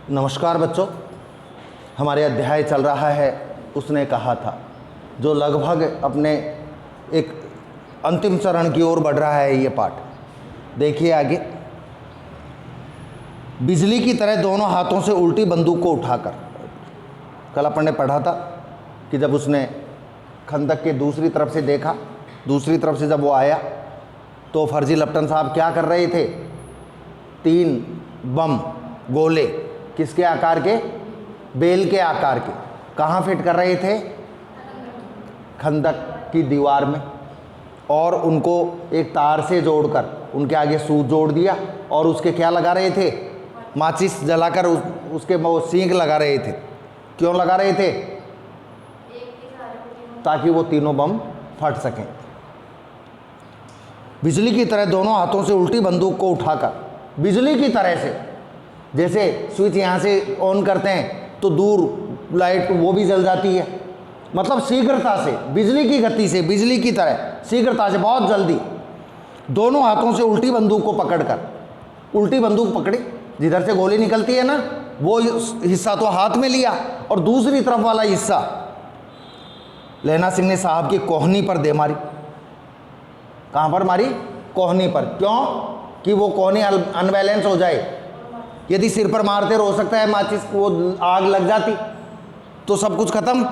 नमस्कार बच्चों, हमारे अध्याय चल रहा है उसने कहा था, जो लगभग अपने एक अंतिम चरण की ओर बढ़ रहा है। ये पाठ देखिए आगे। बिजली की तरह दोनों हाथों से उल्टी बंदूक को उठाकर, कल अपन ने पढ़ा था कि जब उसने खंदक के दूसरी तरफ से देखा, दूसरी तरफ से जब वो आया तो फर्जी लेफ्टिनेंट साहब क्या कर रहे थे? 3 बम गोले किसके आकार के? बेल के आकार के। कहाँ फिट कर रहे थे? खंदक की दीवार में, और उनको एक तार से जोड़कर उनके आगे सूत जोड़ दिया और उसके क्या लगा रहे थे? माचिस जलाकर उसके वो सींग लगा रहे थे। क्यों लगा रहे थे? ताकि वो तीनों बम फट सकें। बिजली की तरह दोनों हाथों से उल्टी बंदूक को उठाकर, बिजली की तरह से, जैसे स्विच यहाँ से ऑन करते हैं तो दूर लाइट वो भी जल जाती है, मतलब शीघ्रता से, बिजली की गति से, बिजली की तरह शीघ्रता से, बहुत जल्दी दोनों हाथों से उल्टी बंदूक को पकड़कर, उल्टी बंदूक पकड़ी, जिधर से गोली निकलती है ना वो हिस्सा तो हाथ में लिया और दूसरी तरफ वाला हिस्सा लहना सिंह ने साहब की कोहनी पर दे मारी। कहाँ पर मारी? कोहनी पर। क्यों? कि वो कोहनी अनबैलेंस हो जाए। यदि सिर पर मारते हो सकता है माचिस वो आग लग जाती तो सब कुछ खत्म,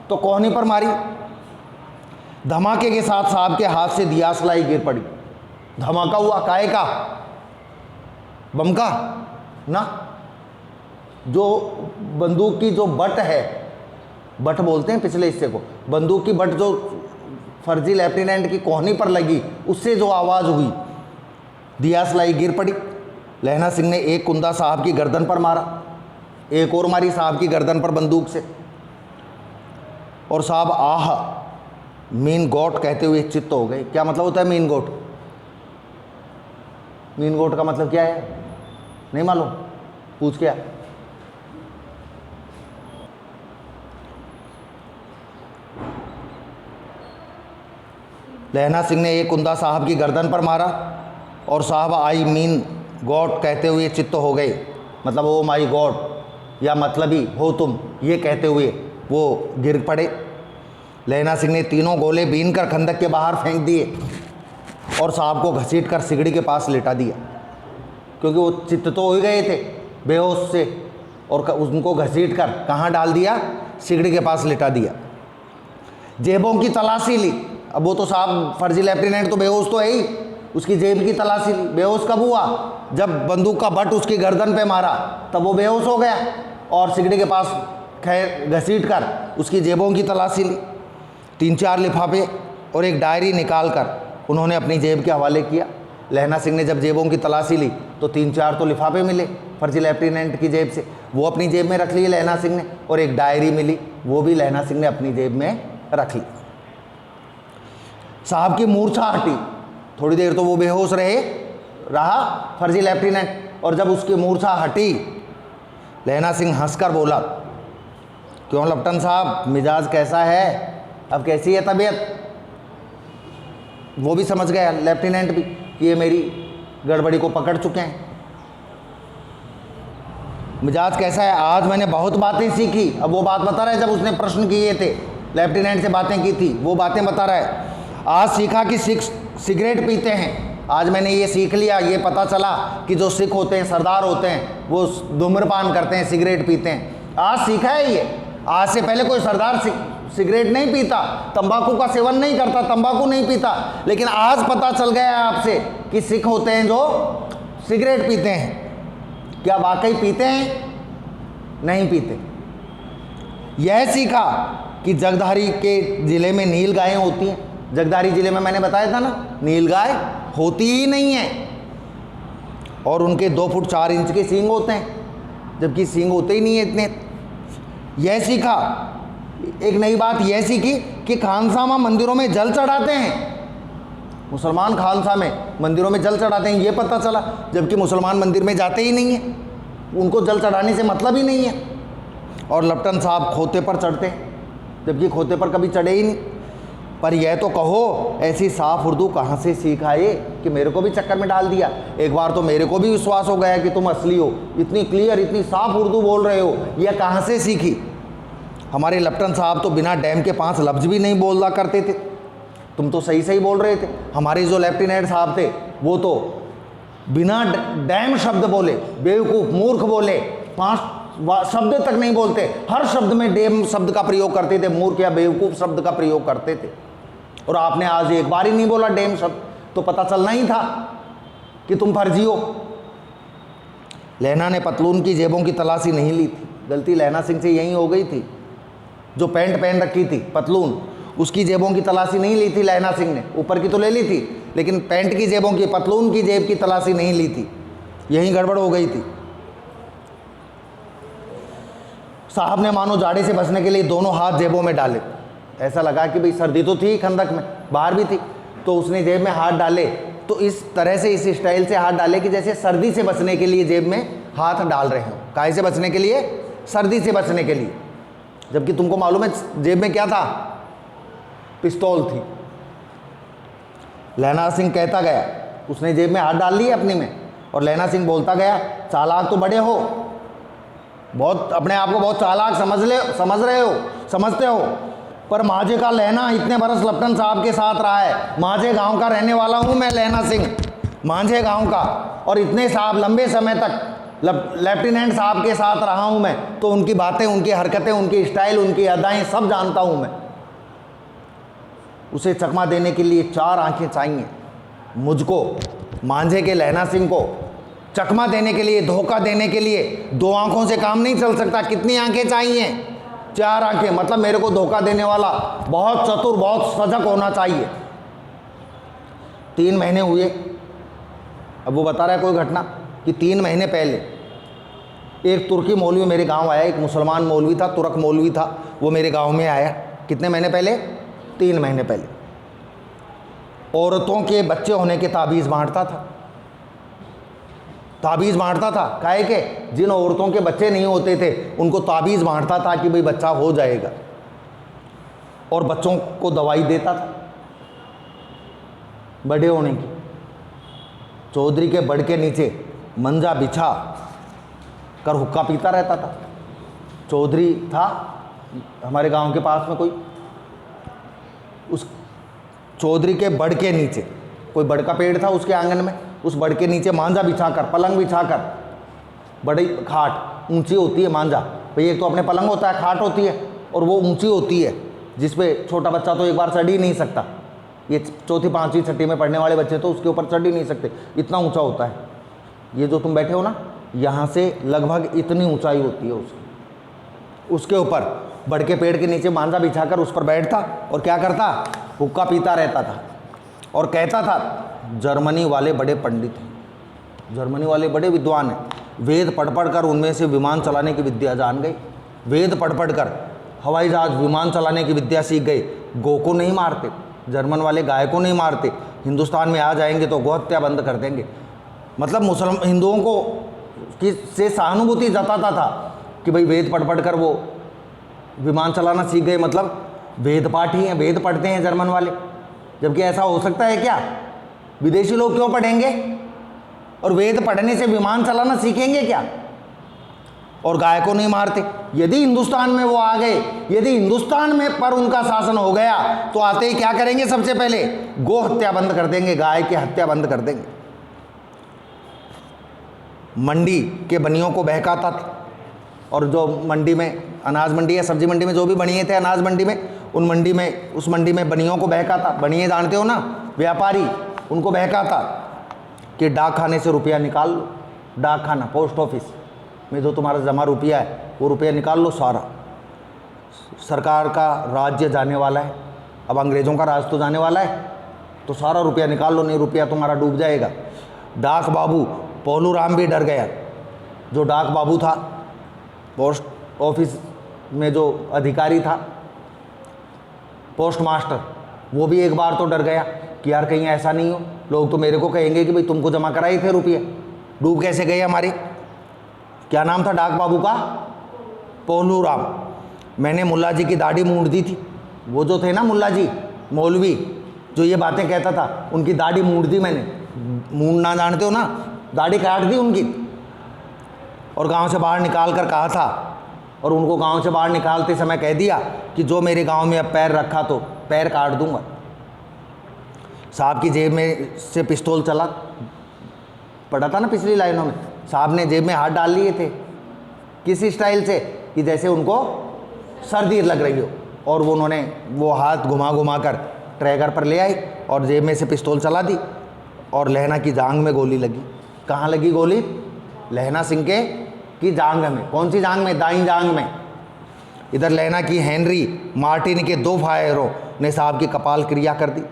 तो कोहनी पर मारी। धमाके के साथ साहब के हाथ से दियासलाई गिर पड़ी। धमाका हुआ, काहे का? बम का ना। जो बंदूक की जो बट है, बट बोलते हैं पिछले हिस्से को, बंदूक की बट जो फर्जी लेफ्टिनेंट की कोहनी पर लगी, उससे जो आवाज़ हुई, दियासलाई गिर पड़ी। लहना सिंह ने एक कुंदा साहब की गर्दन पर मारा, एक और मारी साहब की गर्दन पर बंदूक से, और साहब आह मीन गोट कहते हुए चित्त हो गए। क्या मतलब होता है मीन गोट? मीन गोट का मतलब क्या है? नहीं मालूम? पूछ क्या? लहना सिंह ने एक कुंदा साहब की गर्दन पर मारा और साहब आई मीन गॉड कहते हुए चित्त हो गए, मतलब ओ माई गॉड या मतलबी हो तुम, ये कहते हुए वो गिर पड़े। लहना सिंह ने तीनों गोले बीन कर खंदक के बाहर फेंक दिए और साहब को घसीट कर सिगड़ी के पास लिटा दिया, क्योंकि वो चित्त तो हो ही गए थे बेहोश से, और उनको घसीट कर कहाँ डाल दिया? सिगड़ी के पास लिटा दिया। जेबों की तलाशी ली। अब वो तो साहब फर्जी लेफ्टिनेंट तो बेहोश तो है ही, उसकी जेब की तलाशी ली। बेहोश कब हुआ? जब बंदूक का बट उसकी गर्दन पे मारा तब वो बेहोश हो गया, और सिगड़ी के पास घसीट कर उसकी जेबों की तलाशी ली। 3-4 लिफाफे और एक डायरी निकाल कर उन्होंने अपनी जेब के हवाले किया। लहना सिंह ने जब जेबों की तलाशी ली तो 3-4 तो लिफाफे मिले फर्जी लेफ्टिनेंट की जेब से, वो अपनी जेब में रख लिए लहना सिंह ने, और एक डायरी मिली, वो भी लहना सिंह ने अपनी जेब में रख ली। साहब की मूर्छा हटी। थोड़ी देर तो वो बेहोश रहा फर्जी लेफ्टिनेंट, और जब उसकी मूर्छा हटी लहना सिंह हंसकर बोला, क्यों लेफ्टिनेंट साहब, मिजाज कैसा है? अब कैसी है तबीयत? वो भी समझ गया लेफ्टिनेंट भी कि ये मेरी गड़बड़ी को पकड़ चुके हैं। मिजाज कैसा है? आज मैंने बहुत बातें सीखी। अब वो बात बता रहा है जब उसने प्रश्न किए थे, लेफ्टिनेंट से बातें की थी, वो बातें बता रहा है। आज सीखा कि सिगरेट पीते हैं। आज मैंने ये सीख लिया, ये पता चला कि जो सिख होते हैं, सरदार होते हैं, वो धूम्रपान करते हैं, सिगरेट पीते हैं। आज सीखा है ये। आज से पहले कोई सरदार सिगरेट नहीं पीता, तंबाकू का सेवन नहीं करता, तंबाकू नहीं पीता, लेकिन आज पता चल गया है आपसे कि सिख होते हैं जो सिगरेट पीते हैं। क्या वाकई पीते हैं? नहीं पीते। यह सीखा कि जगधारी के ज़िले में नील गायें होती हैं। जगधारी ज़िले में मैंने बताया था ना, नील गाय होती ही नहीं है, और उनके 2 फुट 4 इंच के सींग होते हैं, जबकि सींग होते ही नहीं है इतने। यह सीखा, एक नई बात यह सीखी कि खानसामा मंदिरों में जल चढ़ाते हैं। मुसलमान खानसा में मंदिरों में जल चढ़ाते हैं, ये पता चला, जबकि मुसलमान मंदिर में जाते ही नहीं हैं, उनको जल चढ़ाने से मतलब ही नहीं है। और लेफ्टिनेंट साहब खोते पर चढ़ते हैं, जबकि खोते पर कभी चढ़े ही नहीं। पर यह तो कहो ऐसी साफ उर्दू कहाँ से सीख आए कि मेरे को भी चक्कर में डाल दिया। एक बार तो मेरे को भी विश्वास हो गया कि तुम असली हो, इतनी क्लियर इतनी साफ उर्दू बोल रहे हो, यह कहाँ से सीखी। हमारे लेफ्टिनेंट साहब तो बिना डैम के 5 लफ्ज़ भी नहीं बोला करते थे, तुम तो सही सही बोल रहे थे। हमारे जो लेफ्टिनेंट साहब थे वो तो बिना डैम शब्द बोले, बेवकूफ़ मूर्ख बोले, 5 शब्द तक नहीं बोलते, हर शब्द में डैम शब्द का प्रयोग करते थे, मूर्ख या बेवकूफ़ शब्द का प्रयोग करते थे। और आपने आज एक बार ही नहीं बोला डैम शब्द, तो पता चलना ही था कि तुम फर्जी हो। लहना ने पतलून की जेबों की तलाशी नहीं ली थी, गलती लहना सिंह से यही हो गई थी। जो पैंट पहन रखी थी पतलून, उसकी जेबों की तलाशी नहीं ली थी लहना सिंह ने, ऊपर की तो ले ली थी लेकिन पैंट की जेबों की, पतलून की जेब की तलाशी नहीं ली थी, यही गड़बड़ हो गई थी। साहब ने मानो जाड़े से बचने के लिए दोनों हाथ जेबों में डाले। ऐसा लगा कि भाई सर्दी तो थी खंदक में, बाहर भी थी, तो उसने जेब में हाथ डाले तो इस तरह से इस स्टाइल से हाथ डाले कि जैसे सर्दी से बचने के लिए जेब में हाथ डाल रहे हो। काहे से बचने के लिए? सर्दी से बचने के लिए। जबकि तुमको मालूम है जेब में क्या था? पिस्तौल थी। लहना सिंह कहता गया, उसने जेब में हाथ डाल लिए अपनी में, और लहना सिंह बोलता गया, चालाक तो बड़े हो, बहुत अपने आप को बहुत चालाक समझते हो, पर माझे का लहना इतने बरस लेफ्टिनेंट साहब के साथ रहा है। माझे गांव का रहने वाला हूं मैं, लहना सिंह, माझे गांव का, और इतने साहब लंबे समय तक लेफ्टिनेंट साहब के साथ रहा हूं मैं, तो उनकी बातें, उनकी हरकतें, उनकी स्टाइल, उनकी अदाएं सब जानता हूं मैं। उसे चकमा देने के लिए 4 आंखें चाहिए मुझको, मांझे के लहना सिंह को चकमा देने के लिए, धोखा देने के लिए 2 आंखों से काम नहीं चल सकता। कितनी आंखें चाहिए? 4 आंखें। मतलब मेरे को धोखा देने वाला बहुत चतुर, बहुत सजग होना चाहिए। 3 महीने हुए। अब वो बता रहा है कोई घटना कि 3 महीने पहले एक तुर्की मौलवी मेरे गांव आया, एक मुसलमान मौलवी था, तुर्क मौलवी था, वो मेरे गांव में आया। कितने महीने पहले? 3 महीने पहले। औरतों के बच्चे होने के ताबीज़ बांटता था, ताबीज़ बांटता था। काहे के? जिन औरतों के बच्चे नहीं होते थे उनको ताबीज़ बांटता था कि भाई बच्चा हो जाएगा, और बच्चों को दवाई देता था बड़े होने की। चौधरी के बड़ के नीचे मंजा बिछा कर हुक्का पीता रहता था। चौधरी था हमारे गांव के पास में कोई, उस चौधरी के बड़ के नीचे कोई बड़ का पेड़ था उसके आंगन में, उस बड़ के नीचे मांझा बिछाकर, पलंग बिछाकर, बड़ी खाट ऊंची होती है मांझा, भाई एक तो अपने पलंग होता है, खाट होती है, और वो ऊंची होती है जिस पे छोटा बच्चा तो एक बार चढ़ ही नहीं सकता। ये 4ठी 5वीं 6ठी में पढ़ने वाले बच्चे तो उसके ऊपर चढ़ ही नहीं सकते, इतना ऊंचा होता है। ये जो तुम बैठे हो ना, यहाँ से लगभग इतनी ऊंचाई होती है उसके ऊपर बड़ के पेड़ के नीचे मांझा बिछाकर उस पर बैठता और क्या करता? हुक्का पीता रहता था और कहता था जर्मनी वाले बड़े पंडित हैं, जर्मनी वाले बड़े विद्वान हैं, वेद पढ़ पढ़ कर उनमें से विमान चलाने की विद्या जान गए, वेद पढ़ पढ़ कर हवाई जहाज विमान चलाने की विद्या सीख गए। गौ को नहीं मारते, जर्मन वाले गाय को नहीं मारते, हिंदुस्तान में आ जाएंगे तो गोहत्या बंद कर देंगे। मतलब मुसलमान हिंदुओं को से सहानुभूति जताता था कि भाई वेद पढ़ पढ़ कर वो विमान चलाना सीख गए, मतलब वेद पाठी हैं, वेद पढ़ते हैं जर्मन वाले। जबकि ऐसा हो सकता है क्या? विदेशी लोग क्यों पढ़ेंगे और वेद पढ़ने से विमान चलाना सीखेंगे क्या? और गाय को नहीं मारते। यदि हिंदुस्तान में वो आ गए, यदि हिंदुस्तान में पर उनका शासन हो गया तो आते ही क्या करेंगे? सबसे पहले गो हत्या बंद कर देंगे, गाय की हत्या बंद कर देंगे। मंडी के बनियों को बहकाता था, और जो मंडी में अनाज मंडी या सब्जी मंडी में जो भी बनिए थे अनाज मंडी में, उन मंडी में उस मंडी में बनियों को बहकाता। बनिए जानते हो ना, व्यापारी, उनको बहकाता कि डाक खाने से रुपया निकाल लो, डाक खाना पोस्ट ऑफिस में जो तुम्हारा जमा रुपया है वो रुपया निकाल लो सारा। सरकार का राज्य जाने वाला है, अब अंग्रेज़ों का राज तो जाने वाला है, तो सारा रुपया निकाल लो, नहीं रुपया तुम्हारा डूब जाएगा। डाक बाबू पौलू राम भी डर गया, जो डाक बाबू था, पोस्ट ऑफिस में जो अधिकारी था, पोस्ट मास्टर, वो भी एक बार तो डर गया कि यार कहीं ऐसा नहीं हो, लोग तो मेरे को कहेंगे कि भाई तुमको जमा कराए थे रुपये, डूब कैसे गए हमारी। क्या नाम था डाक बाबू का? पौलू राम। मैंने मुल्ला जी की दाढ़ी मूंड दी थी, वो जो थे ना मुल्ला जी, मौलवी जो ये बातें कहता था, उनकी दाढ़ी मूड़ दी मैंने, मूड़ना जानते हो ना, दाढ़ी काट दी उनकी, और गांव से बाहर निकाल कर कहा था, और उनको गांव से बाहर निकालते समय कह दिया कि जो मेरे गांव में अब पैर रखा तो पैर काट दूंगा। साहब की जेब में से पिस्तौल चला, पड़ा था ना पिछली लाइनों में, साहब ने जेब में हाथ डाल लिए थे, किस स्टाइल से कि जैसे उनको सर्दी लग रही हो, और वो उन्होंने वो हाथ घुमा घुमा कर ट्रैगर पर ले आई और जेब में से पिस्तौल चला दी, और लहना की जांग में गोली लगी। कहाँ लगी गोली? लहना सिंह के की जांग में। कौन सी जांग में? दाईं जांग में। इधर लहना की हेनरी मार्टिन के 2 फायरों ने साहब की कपाल क्रिया कर दी।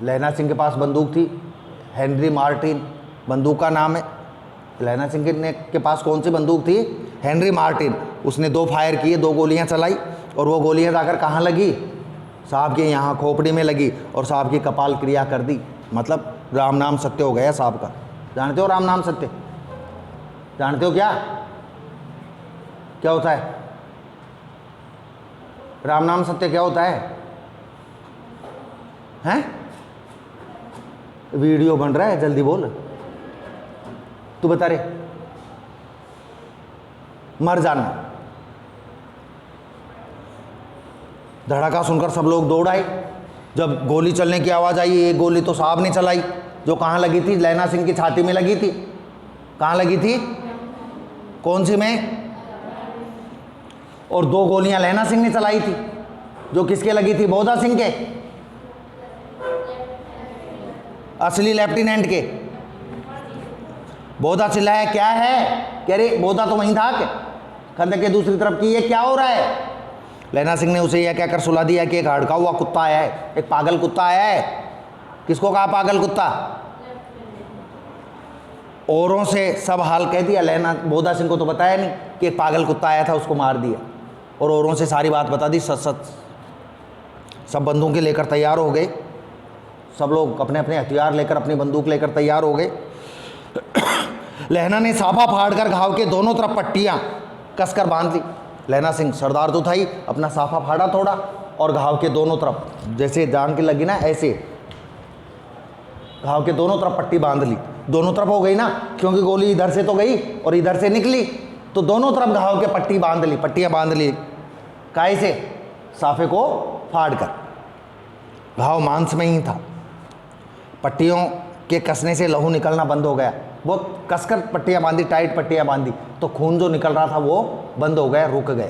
लहना सिंह के पास बंदूक थी, हेनरी मार्टिन बंदूक का नाम है। लहना सिंह के पास कौन सी बंदूक थी? Henry Martin. उसने 2 फायर किए, 2 गोलियां चलाई, और वो गोलियां जाकर कहाँ लगी? साहब के यहाँ खोपड़ी में लगी, और साहब की कपाल क्रिया कर दी। मतलब राम नाम सत्य हो गया साहब का। जानते हो राम नाम सत्य? जानते हो क्या क्या होता है? राम नाम सत्य क्या होता है? हैं? वीडियो बन रहा है, जल्दी बोल। तू बता रे। मर जाना। धड़ाका सुनकर सब लोग दौड़ आए। जब गोली चलने की आवाज़ आई, एक गोली तो साहब ने चलाई, जो कहाँ लगी थी? लहना सिंह की छाती में लगी थी। कहाँ लगी थी? कौन सी में? और 2 गोलियां लहना सिंह ने चलाई थी, जो किसके लगी थी? बोधा सिंह के, असली लेफ्टिनेंट के। बोधा चिल्लाया, क्या है? कह रहे बोधा तो वहीं था, खंदक के दूसरी तरफ की, ये क्या हो रहा है? लहना सिंह ने उसे यह कहकर सुला दिया कि एक हड़का हुआ कुत्ता आया है, एक पागल कुत्ता आया है। किसको कहा पागल कुत्ता? औरों से सब हाल कह दिया। लहना बोधा सिंह को तो बताया नहीं कि एक पागल कुत्ता आया था, उसको मार दिया, और औरों से सारी बात बता दी, सच सच। सब बंदूकें लेकर तैयार हो गए, सब लोग अपने अपने हथियार लेकर, अपनी बंदूक लेकर तैयार हो गए। लहना ने साफा फाड़कर घाव के दोनों तरफ पट्टियां कसकर बांध ली। लहना सिंह सरदार तो था ही, अपना साफा फाड़ा थोड़ा, और घाव के दोनों तरफ जैसे जान की लगी ना, ऐसे घाव के दोनों तरफ पट्टी बांध ली। दोनों तरफ हो गई ना, क्योंकि गोली इधर से तो गई और इधर से निकली, तो दोनों तरफ घाव के पट्टी बांध ली, पट्टियां बांध ली। काहे से? साफे को फाड़ कर। घाव मांस में ही था। पट्टियों के कसने से लहू निकलना बंद हो गया। वो कसकर पट्टियां बांधी, टाइट पट्टियां बांधी, तो खून जो निकल रहा था वो बंद हो गया, रुक गया।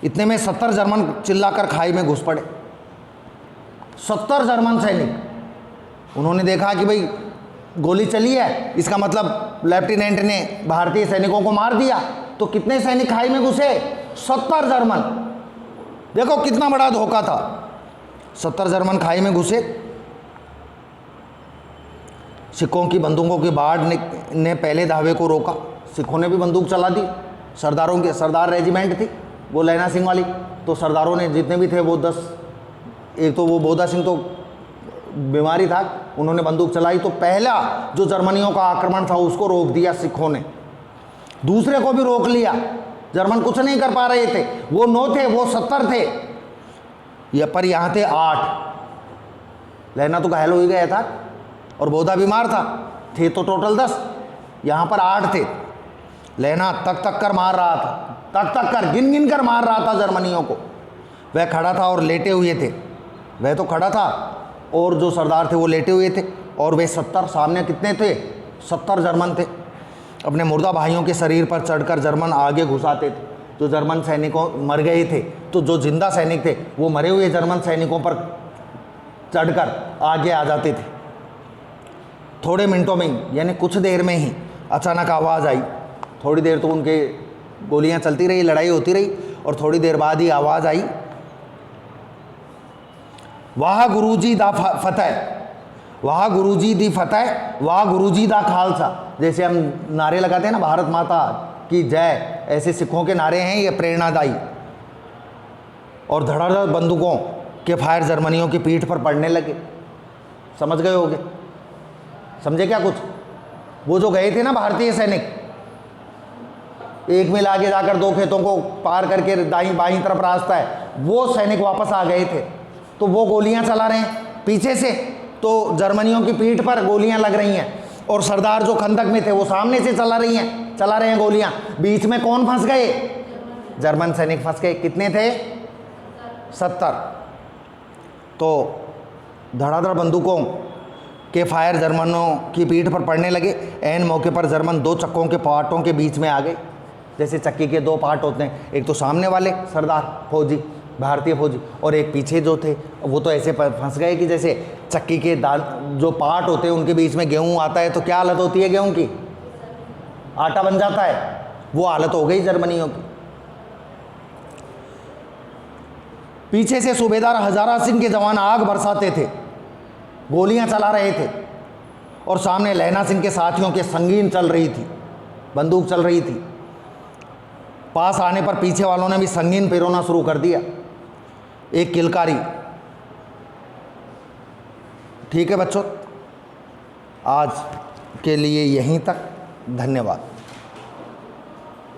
इतने में 70 जर्मन चिल्लाकर खाई में घुस पड़े। 70 जर्मन सैनिक। उन्होंने देखा कि भाई गोली चली है, इसका मतलब लेफ्टिनेंट ने भारतीय सैनिकों को मार दिया। तो कितने सैनिक खाई में घुसे? 70 जर्मन। देखो कितना बड़ा धोखा था। 70 जर्मन खाई में घुसे। सिखों की बंदूकों की बाढ़ ने पहले धावे को रोका। सिखों ने भी बंदूक चला दी। सरदारों के सरदार रेजिमेंट थी वो लहना सिंह वाली, तो सरदारों ने जितने भी थे वो 10, एक तो वो बोधा सिंह तो बीमारी था, उन्होंने बंदूक चलाई। तो पहला जो जर्मनियों का आक्रमण था उसको रोक दिया सिखों ने, दूसरे को भी रोक लिया। जर्मन कुछ नहीं कर पा रहे थे, वो 9 थे, वो 70 थे, पर यहाँ थे 8। लहना तो घायल हो ही गया था और बोधा बीमार था, थे तो टोटल 10, यहाँ पर 8 थे। लहना तक तक कर मार रहा था, तक तक कर गिन गिन कर मार रहा था जर्मनियों को। वह खड़ा था और लेटे हुए थे, वह तो खड़ा था और जो सरदार थे वो लेटे हुए थे, और वे 70 सामने कितने थे? 70 जर्मन थे। अपने मुर्दा भाइयों के शरीर पर चढ़कर जर्मन आगे घुसाते थे। जो जर्मन सैनिकों मर गए थे, तो जो जिंदा सैनिक थे वो मरे हुए जर्मन सैनिकों पर चढ़कर आगे आ जाते थे। थोड़े मिनटों में ही, यानी कुछ देर में ही अचानक आवाज़ आई। थोड़ी देर तो उनके गोलियां चलती रही, लड़ाई होती रही, और थोड़ी देर बाद ही आवाज़ आई, वाह गुरुजी दा फतेह, वाह गुरुजी दी फतेह, वाह गुरुजी दा खालसा। जैसे हम नारे लगाते हैं ना, भारत माता की जय, ऐसे सिखों के नारे हैं, ये प्रेरणादायी। और धड़ाधड़ बंदूकों के फायर जर्मनियों की पीठ पर पड़ने लगे। समझ गए होगे? समझे क्या कुछ? वो जो गए थे ना भारतीय सैनिक, 1 मील आगे जाकर 2 खेतों को पार करके दाईं बाईं तरफ रास्ता है, वो सैनिक वापस आ गए थे। तो वो गोलियां चला रहे हैं पीछे से, तो जर्मनियों की पीठ पर गोलियां लग रही हैं, और सरदार जो खंदक में थे वो सामने से चला रहे हैं गोलियां। बीच में कौन फंस गए? जर्मन सैनिक फंस गए। कितने थे? 70। तो धड़ाधड़ बंदूकों के फायर जर्मनों की पीठ पर पड़ने लगे। ऐन मौके पर जर्मन 2 चक्कों के पार्टों के बीच में आ गए। जैसे चक्की के 2 पार्ट होते हैं, एक तो सामने वाले सरदार फौजी, भारतीय फौजी, और एक पीछे जो थे वो तो ऐसे फंस गए कि जैसे चक्की के दाल जो पार्ट होते हैं उनके बीच में गेहूं आता है तो क्या हालत होती है गेहूं की? आटा बन जाता है। वो हालत हो गई जर्मनियों की। पीछे से सूबेदार हजारा सिंह के जवान आग बरसाते थे, गोलियां चला रहे थे, और सामने लहना सिंह के साथियों के संगीन चल रही थी, बंदूक चल रही थी। पास आने पर पीछे वालों ने भी संगीन पेरोना शुरू कर दिया, एक किलकारी। ठीक है बच्चों, आज के लिए यहीं तक। धन्यवाद।